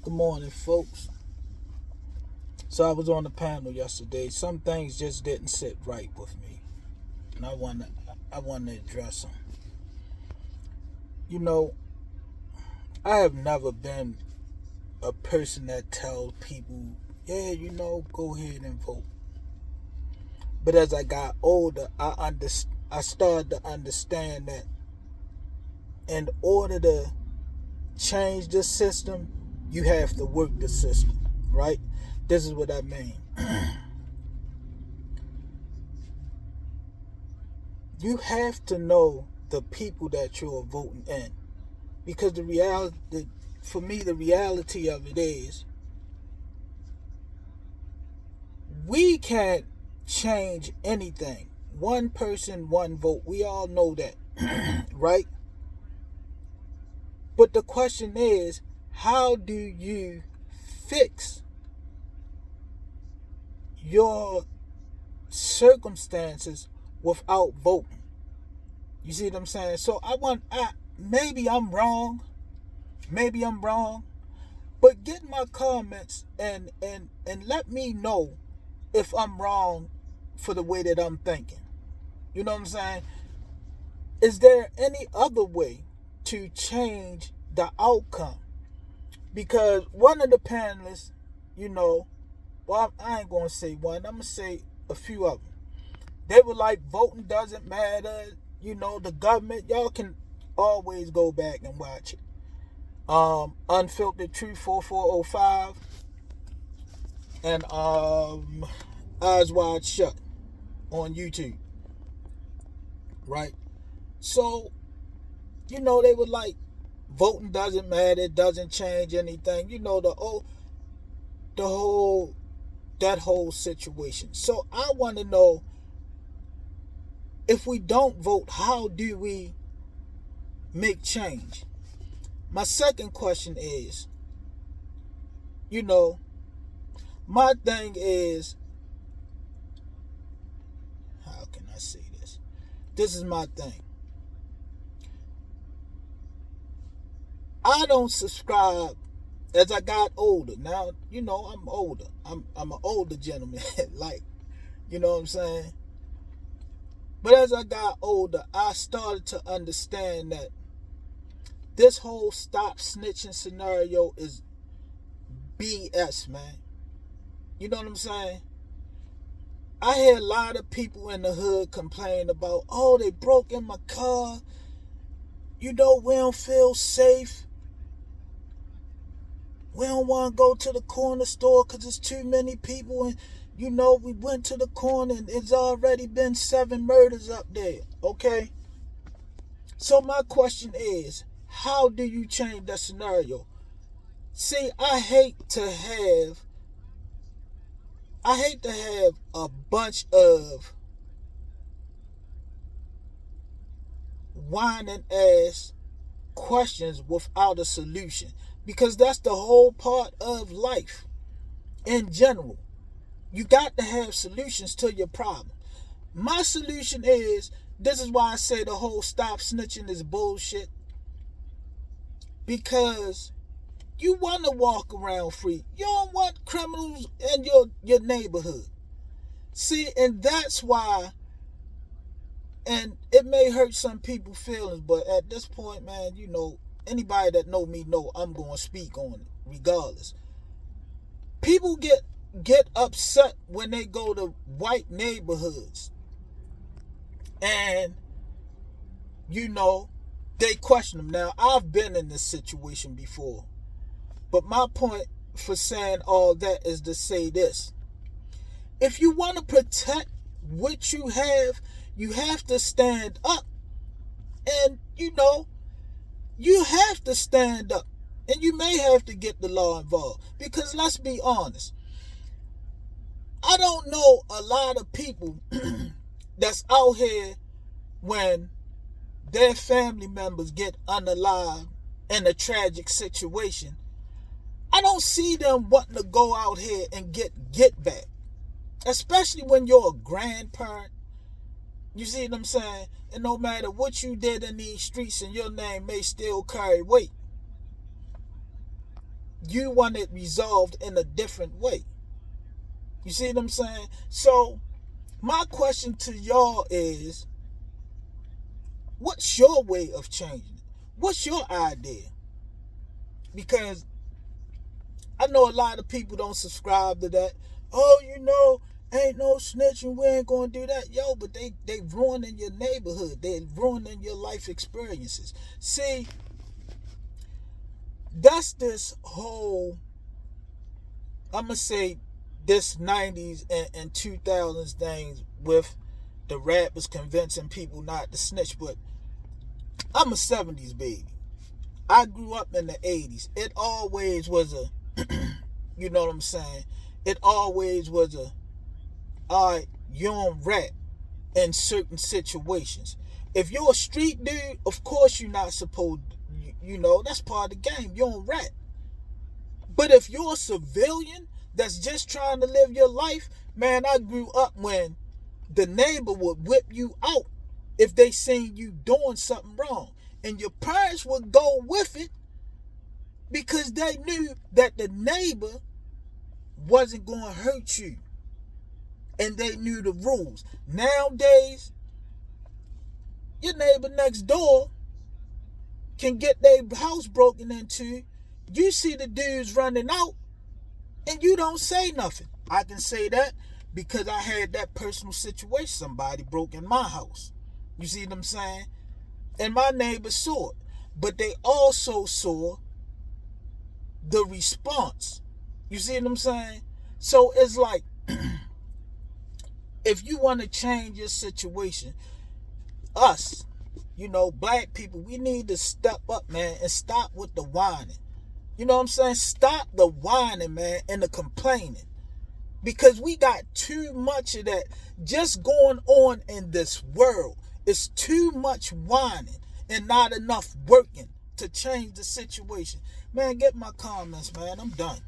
Good morning, folks. So I was on the panel yesterday. Some things just didn't sit right with me, and I want to address them. You know, I have never been a person that tells people, "Yeah, go ahead and vote." But as I got older, I started to understand that in order to change the system, you have to work the system, right? This is what I mean. You have to know the people that you're voting in, because for me, the reality of it is we can't change anything. One person, one vote. We all know that, right? But the question is, how do you fix your circumstances without voting? You see what I'm saying? So maybe I'm wrong. Maybe I'm wrong. But get my comments and let me know if I'm wrong for the way that I'm thinking. You know what I'm saying? Is there any other way to change the outcome? Because one of the panelists, you know, well, I ain't gonna say one. I'm gonna say a few of them. They were like, voting doesn't matter. The government. Y'all can always go back and watch it. Unfiltered Truth 4405 and Eyes Wide Shut on YouTube, right? So, they were like, voting doesn't matter, it doesn't change anything. The whole that whole situation. So I want to know, if we don't vote, how do we make change? My second question is, you know, my thing is, how can I say this? This is my thing. I don't subscribe as I got older. Now, I'm older. I'm an older gentleman. Like, you know what I'm saying? But as I got older, I started to understand that this whole stop snitching scenario is BS, man. You know what I'm saying? I hear a lot of people in the hood complain about, oh, they broke in my car. We don't feel safe. We don't want to go to the corner store because there's too many people. And, we went to the corner and it's already been 7 murders up there. Okay? So my question is, how do you change that scenario? See, I hate to have a bunch of whining ass questions without a solution, because that's the whole part of life in general. You got to have solutions to your problem. My solution is, this is why I say the whole stop snitching is bullshit, because you want to walk around free. You don't want criminals in your neighborhood. See, and that's why, and it may hurt some people's feelings, but at this point, man, anybody that know me know I'm going to speak on it regardless. People get upset when they go to white neighborhoods and they question them. Now, I've been in this situation before, but my point for saying all that is to say this: if you want to protect what you have to stand up. And you have to stand up, and you may have to get the law involved, because let's be honest, I don't know a lot of people that's out here when their family members get unalive in a tragic situation. I don't see them wanting to go out here and get back, especially when you're a grandparent. You see what I'm saying? And no matter what you did in these streets, and your name may still carry weight. you want it resolved in a different way. You see what I'm saying? So my question to y'all is, what's your way of changing it? What's your idea? Because I know a lot of people don't subscribe to that. Oh, ain't no snitching, we ain't gonna do that. Yo, but they ruining your neighborhood. They ruining your life experiences. See, that's this whole, I'm gonna say, this 90s and 2000s things with the rappers convincing people not to snitch. But I'm a 70s baby. I grew up in the 80s. It always was a, you know what I'm saying? It always was a, all right, you don't rap in certain situations. If you're a street dude, of course you're not supposed to, that's part of the game. You don't rap. But if you're a civilian that's just trying to live your life, man, I grew up when the neighbor would whip you out if they seen you doing something wrong. And your parents would go with it because they knew that the neighbor wasn't going to hurt you. And they knew the rules. Nowadays, your neighbor next door can get their house broken into. You see the dudes running out and you don't say nothing. I can say that because I had that personal situation. Somebody broke in my house. You see what I'm saying? And my neighbors saw it. But they also saw the response. You see what I'm saying? So it's like, if you want to change your situation, us, black people, we need to step up, man, and stop with the whining. You know what I'm saying? Stop the whining, man, and the complaining. Because we got too much of that just going on in this world. It's too much whining and not enough working to change the situation. Man, get my comments, man. I'm done.